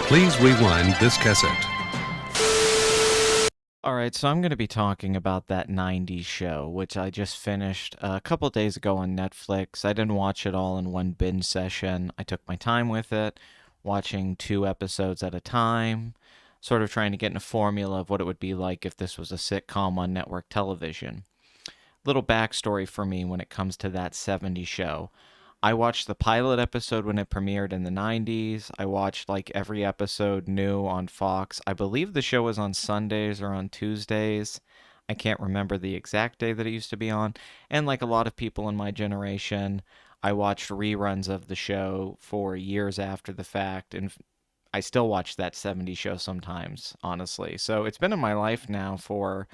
Please rewind this cassette. All right, so I'm going to be talking about that 90s show, which I just finished a couple days ago on Netflix. I didn't watch it all in one binge session. I took my time with it, watching 2 episodes at a time, sort of trying to get in a formula of what it would be like if this was a sitcom on network television. Little backstory for me when it comes to that 70s show. I watched the pilot episode when it premiered in the 90s. I watched like every episode new on Fox. I believe the show was on Sundays or on Tuesdays. I can't remember the exact day that it used to be on. And like a lot of people in my generation, I watched reruns of the show for years after the fact. And I still watch that 70s show sometimes, honestly. So it's been in my life now for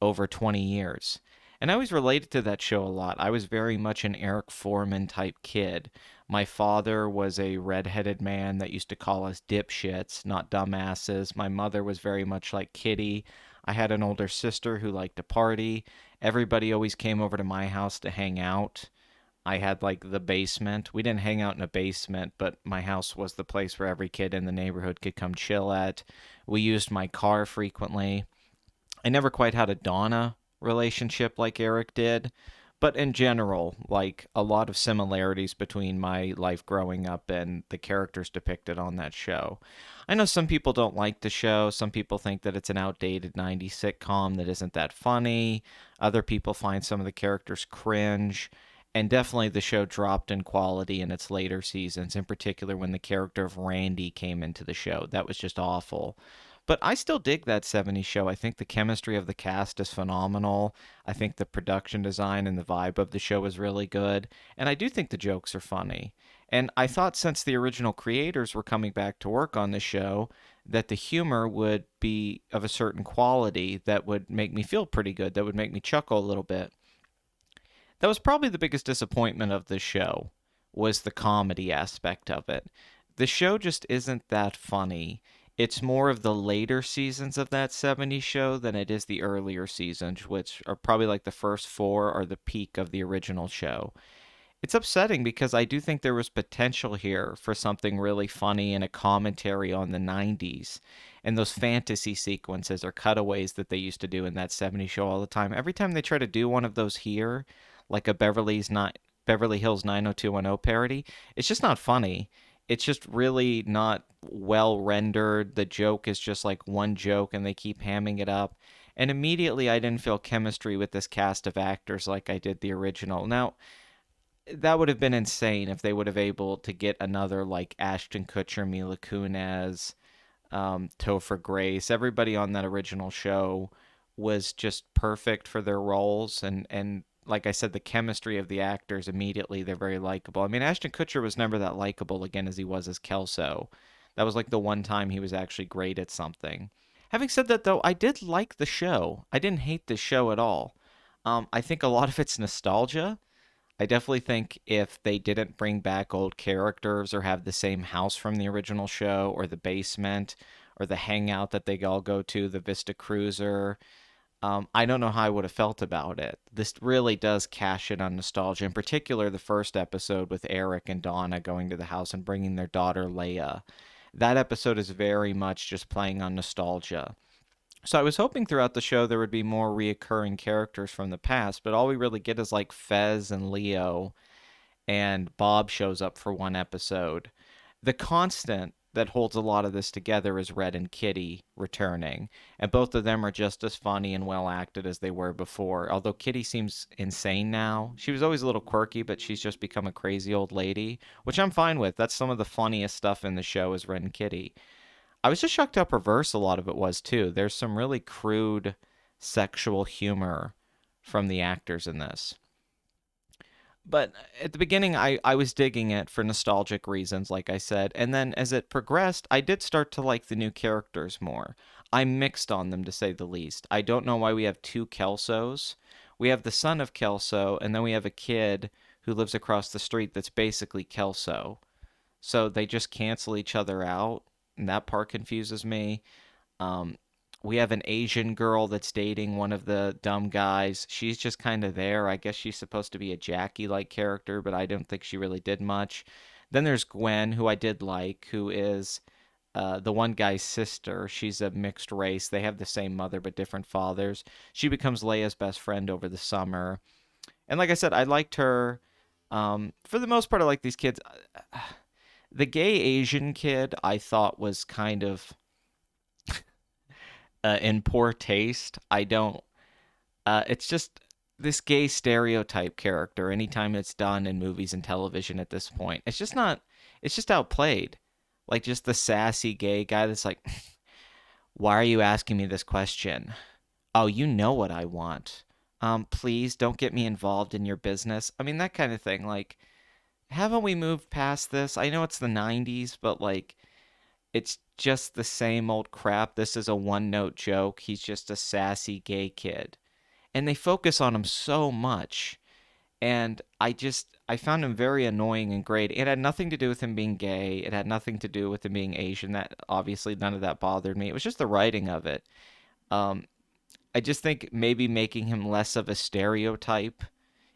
over 20 years. And I always related to that show a lot. I was very much an Eric Foreman type kid. My father was a redheaded man that used to call us dipshits, not dumbasses. My mother was very much like Kitty. I had an older sister who liked to party. Everybody always came over to my house to hang out. I had like the basement. We didn't hang out in a basement, but my house was the place where every kid in the neighborhood could come chill at. We used my car frequently. I never quite had a Donna relationship like Eric did, but in general, like a lot of similarities between my life growing up and the characters depicted on that show. I know some people don't like the show. Some people think that it's an outdated 90s sitcom that isn't that funny. Other people find some of the characters cringe. And definitely the show dropped in quality in its later seasons, in particular when the character of Randy came into the show. That was just awful. But I still dig that 70s show. I think the chemistry of the cast is phenomenal. I think the production design and the vibe of the show is really good. And I do think the jokes are funny. And I thought since the original creators were coming back to work on the show, that the humor would be of a certain quality that would make me feel pretty good, that would make me chuckle a little bit. That was probably the biggest disappointment of the show, was the comedy aspect of it. The show just isn't that funny. It's more of the later seasons of that 70s show than it is the earlier seasons, which are probably like the first four are the peak of the original show. It's upsetting because I do think there was potential here for something really funny and a commentary on the 90s and those fantasy sequences or cutaways that they used to do in that 70s show all the time. Every time they try to do one of those here, like a Beverly Hills 90210 parody, it's just not funny. It's just really not well rendered. The joke is just like one joke and they keep hamming it up. And immediately I didn't feel chemistry with this cast of actors like I did the original. Now, that would have been insane if they would have able to get another like Ashton Kutcher, Mila Kunis, Topher Grace. Everybody on that original show was just perfect for their roles, and like I said, the chemistry of the actors immediately they're very likable. I mean, Ashton Kutcher was never that likable again as he was as Kelso. That was like the one time he was actually great at something. Having said that, though, I did like the show. I didn't hate the show at all. I think a lot of it's nostalgia. I definitely think if they didn't bring back old characters or have the same house from the original show or the basement or the hangout that they all go to, the Vista Cruiser, I don't know how I would have felt about it. This really does cash in on nostalgia, in particular the first episode with Eric and Donna going to the house and bringing their daughter Leia. That episode is very much just playing on nostalgia. So I was hoping throughout the show there would be more reoccurring characters from the past, but all we really get is like Fez and Leo, and Bob shows up for one episode. The constant that holds a lot of this together is Red and Kitty returning, and both of them are just as funny and well acted as they were before. Although Kitty seems insane now. She was always a little quirky, but she's just become a crazy old lady, which I'm fine with. That's some of the funniest stuff in the show is Red and Kitty. I was just shocked how perverse a lot of it was too. There's some really crude sexual humor from the actors in this. But at the beginning, I was digging it for nostalgic reasons, like I said. And then as it progressed, I did start to like the new characters more. I'm mixed on them, to say the least. I don't know why we have two Kelsos. We have the son of Kelso, and then we have a kid who lives across the street that's basically Kelso. So they just cancel each other out, and that part confuses me. Um, we have an Asian girl that's dating one of the dumb guys. She's just kind of there. I guess she's supposed to be a Jackie like character, but I don't think she really did much. Then there's Gwen, who I did like, who is the one guy's sister. She's a mixed race. They have the same mother but different fathers. She becomes Leia's best friend over the summer. And like I said, I liked her. For the most part, I like these kids. The gay Asian kid I thought was kind of in poor taste. I don't. It's just this gay stereotype character. Anytime it's done in movies and television at this point, it's just not. It's just outplayed. Like just the sassy gay guy that's like, "Why are you asking me this question? Oh, you know what I want. Please don't get me involved in your business." I mean that kind of thing. Like, haven't we moved past this? I know it's the '90s, but like it's just the same old crap. This is a one note joke. He's just a sassy gay kid. And they focus on him so much. And I found him very annoying and great. It had nothing to do with him being gay. It had nothing to do with him being Asian. That obviously none of that bothered me. It was just the writing of it. Um, I just think maybe making him less of a stereotype,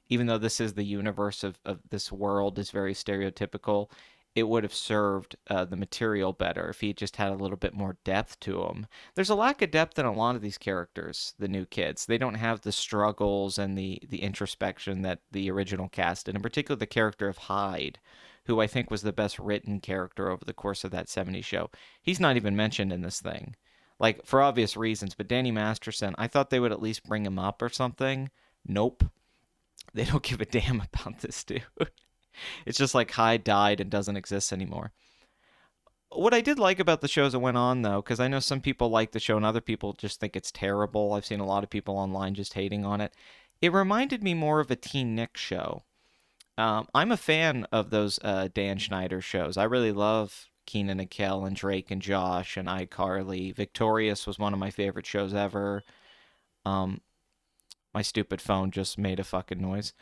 even though this is the universe of this world is very stereotypical, it would have served the material better if he just had a little bit more depth to him. There's a lack of depth in a lot of these characters, the new kids. They don't have the struggles and the introspection that the original cast did, in particular the character of Hyde, who I think was the best written character over the course of that '70s show. He's not even mentioned in this thing. Like, for obvious reasons, but Danny Masterson, I thought they would at least bring him up or something. Nope. They don't give a damn about this dude. It's just like Hyde died and doesn't exist anymore. What I did like about the show as it went on, though, because I know some people like the show and other people just think it's terrible. I've seen a lot of people online just hating on it. It reminded me more of a Teen Nick show. I'm a fan of those Dan Schneider shows. I really love Keenan and Kel and Drake and Josh and iCarly. Victorious was one of my favorite shows ever. Um, my stupid phone just made a fucking noise.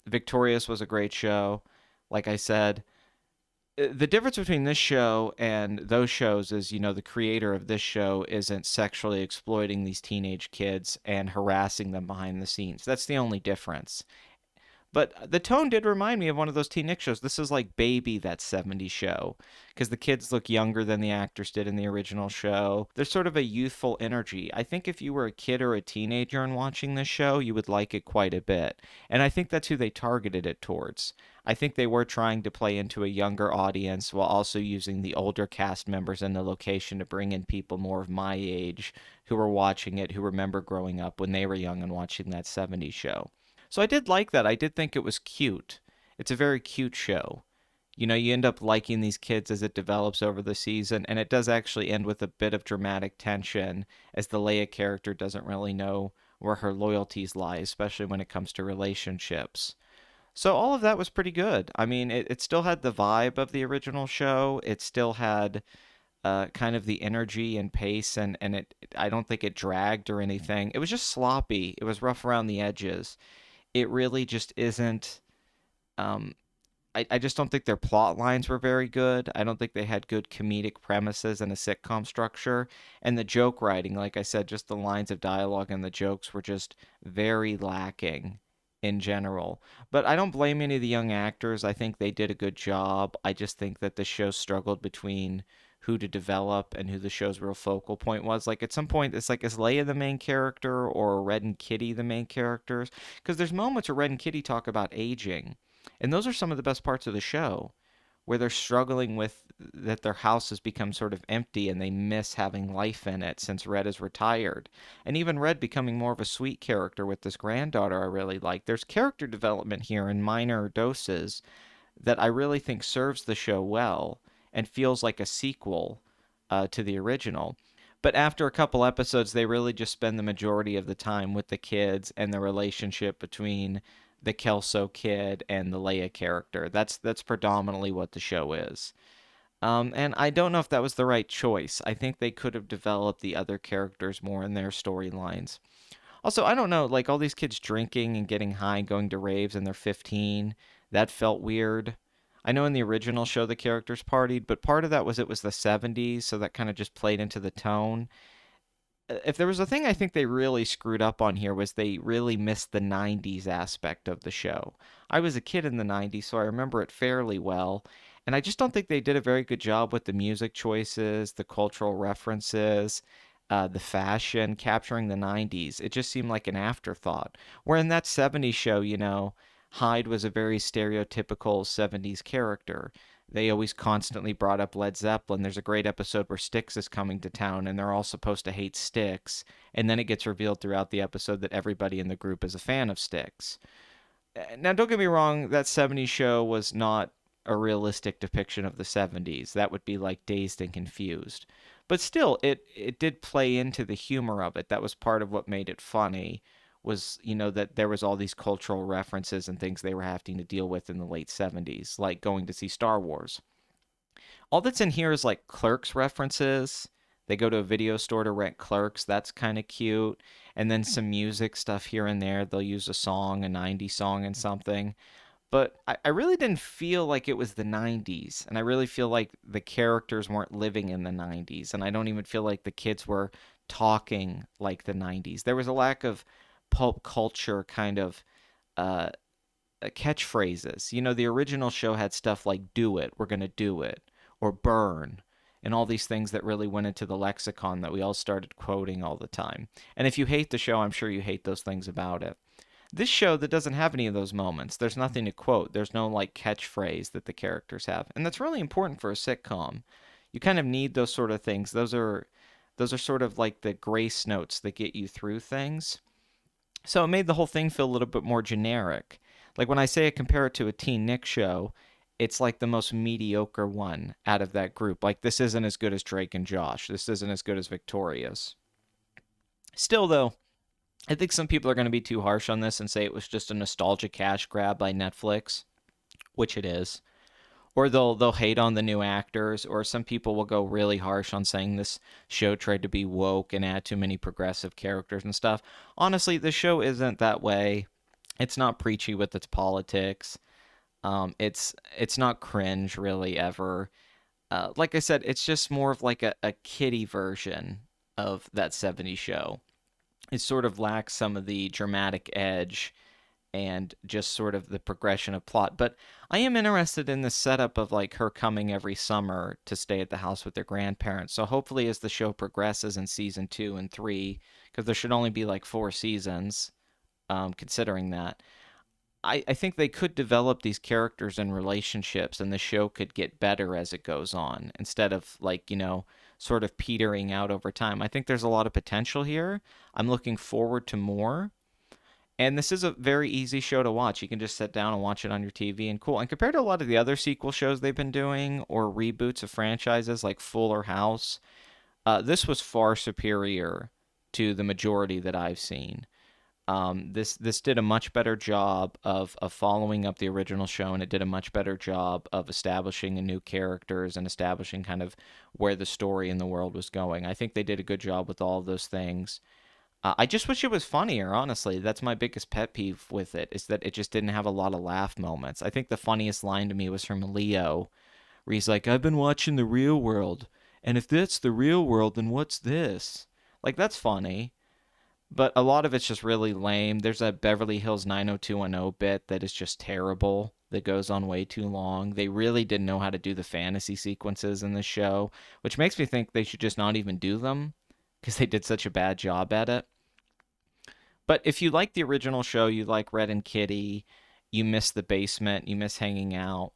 Victorious was a great show. Like I said, the difference between this show and those shows is, the creator of this show isn't sexually exploiting these teenage kids and harassing them behind the scenes. That's the only difference. But the tone did remind me of one of those Teen Nick shows. This is like Baby, that '70s show, because the kids look younger than the actors did in the original show. There's sort of a youthful energy. I think if you were a kid or a teenager and watching this show, you would like it quite a bit. And I think that's who they targeted it towards. I think they were trying to play into a younger audience while also using the older cast members and the location to bring in people more of my age who were watching it, who remember growing up when they were young and watching that '70s show. So I did like that. I did think it was cute. It's a very cute show. You end up liking these kids as it develops over the season, and it does actually end with a bit of dramatic tension as the Leia character doesn't really know where her loyalties lie, especially when it comes to relationships. So all of that was pretty good. I mean, it still had the vibe of the original show. It still had kind of the energy and pace, and I don't think it dragged or anything. It was just sloppy. It was rough around the edges. It really just isn't. Um, I just don't think their plot lines were very good. I don't think they had good comedic premises and a sitcom structure. And the joke writing, like I said, just the lines of dialogue and the jokes were just very lacking in general. But I don't blame any of the young actors. I think they did a good job. I just think that the show struggled between who to develop and who the show's real focal point was. Like at some point, it's like, is Leia the main character or Red and Kitty the main characters? Because there's moments where Red and Kitty talk about aging, and those are some of the best parts of the show, where they're struggling with that their house has become sort of empty and they miss having life in it since Red is retired. And even Red becoming more of a sweet character with this granddaughter I really like. There's character development here in minor doses that I really think serves the show well and feels like a sequel to the original. But after a couple episodes, they really just spend the majority of the time with the kids and the relationship between the Kelso kid and the Leia character. That's predominantly what the show is. And I don't know if that was the right choice. I think they could have developed the other characters more in their storylines. Also, I don't know, like all these kids drinking and getting high and going to raves and they're 15, that felt weird. I know in the original show the characters partied, but part of that was it was the '70s, so that kind of just played into the tone. If there was a thing I think they really screwed up on here was they really missed the '90s aspect of the show. I was a kid in the '90s, so I remember it fairly well, And I just don't think they did a very good job with the music choices, the cultural references, the fashion, capturing the 90s. It just seemed like an afterthought. Where in that 70s show, Hyde was a very stereotypical 70s character. They always constantly brought up Led Zeppelin. There's a great episode where Styx is coming to town and they're all supposed to hate Styx. And then it gets revealed throughout the episode that everybody in the group is a fan of Styx. Now, don't get me wrong, that 70s show was not a realistic depiction of the 70s. That would be like Dazed and Confused. But still, it did play into the humor of it. That was part of what made it funny was, that there was all these cultural references and things they were having to deal with in the late 70s, like going to see Star Wars. All that's in here is like Clerks references. They go to a video store to rent Clerks. That's kind of cute. And then some music stuff here and there. They'll use a song, a 90s song, and something. But I really didn't feel like it was the 90s. And I really feel like the characters weren't living in the 90s. And I don't even feel like the kids were talking like the 90s. There was a lack of pulp culture kind of uh, catchphrases. The original show had stuff like "do it," "we're gonna do it," or "burn," and all these things that really went into the lexicon that we all started quoting all the time. And if you hate the show, I'm sure you hate those things about it. This show that doesn't have any of those moments. There's nothing to quote. There's no like catchphrase that the characters have. And that's really important for a sitcom. You kind of need those sort of things. Those are sort of like the grace notes that get you through things. So it made the whole thing feel a little bit more generic. Like when I say I compare it to a Teen Nick show, it's like the most mediocre one out of that group. Like this isn't as good as Drake and Josh. This isn't as good as Victorious. Still though, I think some people are going to be too harsh on this and say it was just a nostalgia cash grab by Netflix, which it is. Or they'll hate on the new actors, or some people will go really harsh on saying this show tried to be woke and add too many progressive characters and stuff. Honestly, the show isn't that way. It's not preachy with its politics. It's not cringe really ever. Like I said, it's just more of like a kiddie version of that 70s show. It sort of lacks some of the dramatic edge and just sort of the progression of plot. But I am interested in the setup of like her coming every summer to stay at the house with their grandparents. So hopefully, as the show progresses in season 2 and 3, because there should only be like 4 seasons, considering that. I think they could develop these characters and relationships, and the show could get better as it goes on instead of like, sort of petering out over time. I think there's a lot of potential here. I'm looking forward to more. And this is a very easy show to watch. You can just sit down and watch it on your TV and cool. And compared to a lot of the other sequel shows they've been doing or reboots of franchises like Fuller House, this was far superior to the majority that I've seen. This did a much better job of following up the original show, and it did a much better job of establishing new characters and establishing kind of where the story in the world was going. I think they did a good job with all of those things. I just wish it was funnier, honestly. That's my biggest pet peeve with it, is that it just didn't have a lot of laugh moments. I think the funniest line to me was from Leo, where he's like, I've been watching The Real World, and if that's the real world, then what's this? Like, that's funny, but a lot of it's just really lame. There's a Beverly Hills 90210 bit that is just terrible, that goes on way too long. They really didn't know how to do the fantasy sequences in the show, which makes me think they should just not even do them because they did such a bad job at it. But if you like the original show, you like Red and Kitty, you miss the basement, you miss hanging out,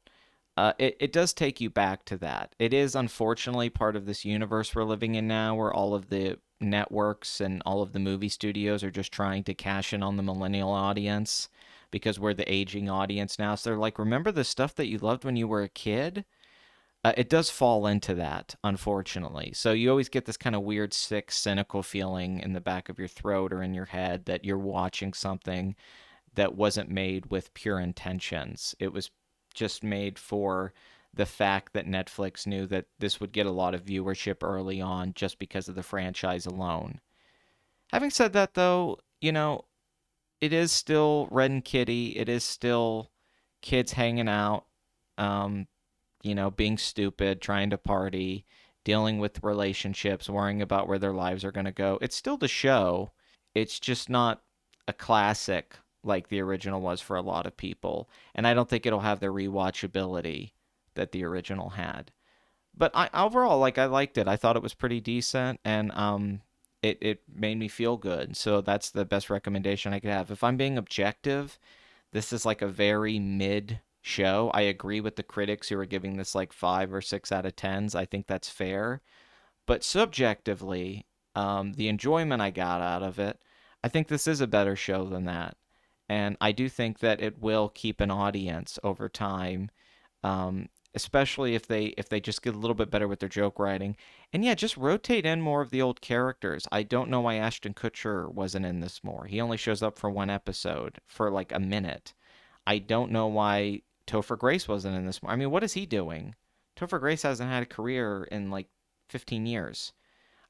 it does take you back to that. It is unfortunately part of this universe we're living in now where all of the networks and all of the movie studios are just trying to cash in on the millennial audience because we're the aging audience now. So they're like, remember the stuff that you loved when you were a kid? It does fall into that, unfortunately. So you always get this kind of weird, sick, cynical feeling in the back of your throat or in your head that you're watching something that wasn't made with pure intentions. It was just made for the fact that Netflix knew that this would get a lot of viewership early on just because of the franchise alone. Having said that, though, it is still Red and Kitty. It is still kids hanging out. Um, being stupid, trying to party, dealing with relationships, worrying about where their lives are going to go. It's still the show. It's just not a classic like the original was for a lot of people. And I don't think it'll have the rewatchability that the original had. But I overall, like, I liked it. I thought it was pretty decent, and it made me feel good. So that's the best recommendation I could have. If I'm being objective, this is like a very mid show. I agree with the critics who are giving this like 5 or 6 out of 10s. I think that's fair. But subjectively, the enjoyment I got out of it, I think this is a better show than that. And I do think that it will keep an audience over time, especially if they just get a little bit better with their joke writing. And yeah, just rotate in more of the old characters. I don't know why Ashton Kutcher wasn't in this more. He only shows up for one episode for like a minute. I don't know why Topher Grace wasn't in this more. I mean, what is he doing? Topher Grace hasn't had a career in like 15 years.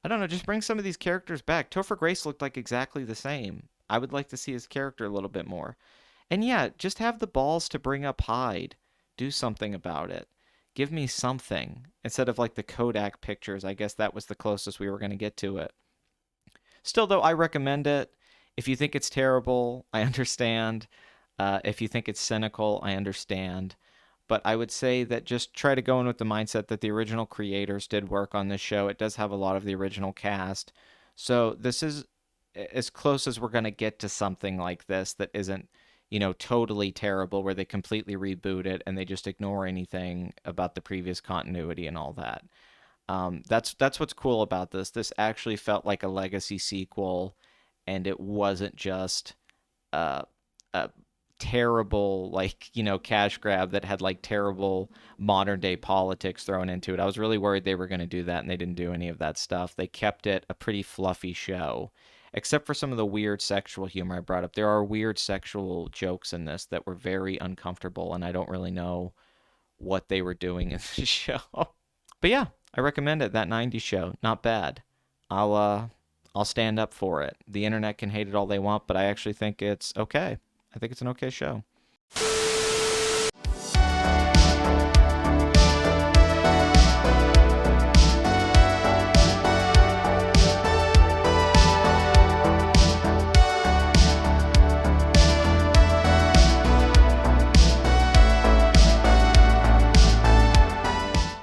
I don't know, just bring some of these characters back. Topher Grace looked like exactly the same. I would like to see his character a little bit more. And yeah, just have the balls to bring up Hyde. Do something about it. Give me something instead of like the Kodak pictures. I guess that was the closest we were going to get to it. Still, though, I recommend it. If you think it's terrible, I understand. If you think it's cynical, I understand. But I would say that just try to go in with the mindset that the original creators did work on this show. It does have a lot of the original cast. So this is as close as we're going to get to something like this that isn't, totally terrible, where they completely reboot it and they just ignore anything about the previous continuity and all that. That's what's cool about this. This actually felt like a legacy sequel, and it wasn't just uh, a terrible, like, cash grab that had like terrible modern day politics thrown into it. I was really worried they were going to do that, and they didn't do any of that stuff. They kept it a pretty fluffy show, except for some of the weird sexual humor I brought up. There are weird sexual jokes in this that were very uncomfortable, and I don't really know what they were doing in the show. But yeah, I recommend it. That '90s show, not bad. I'll stand up for it. The internet can hate it all they want, but I actually think it's okay. I think it's an okay show.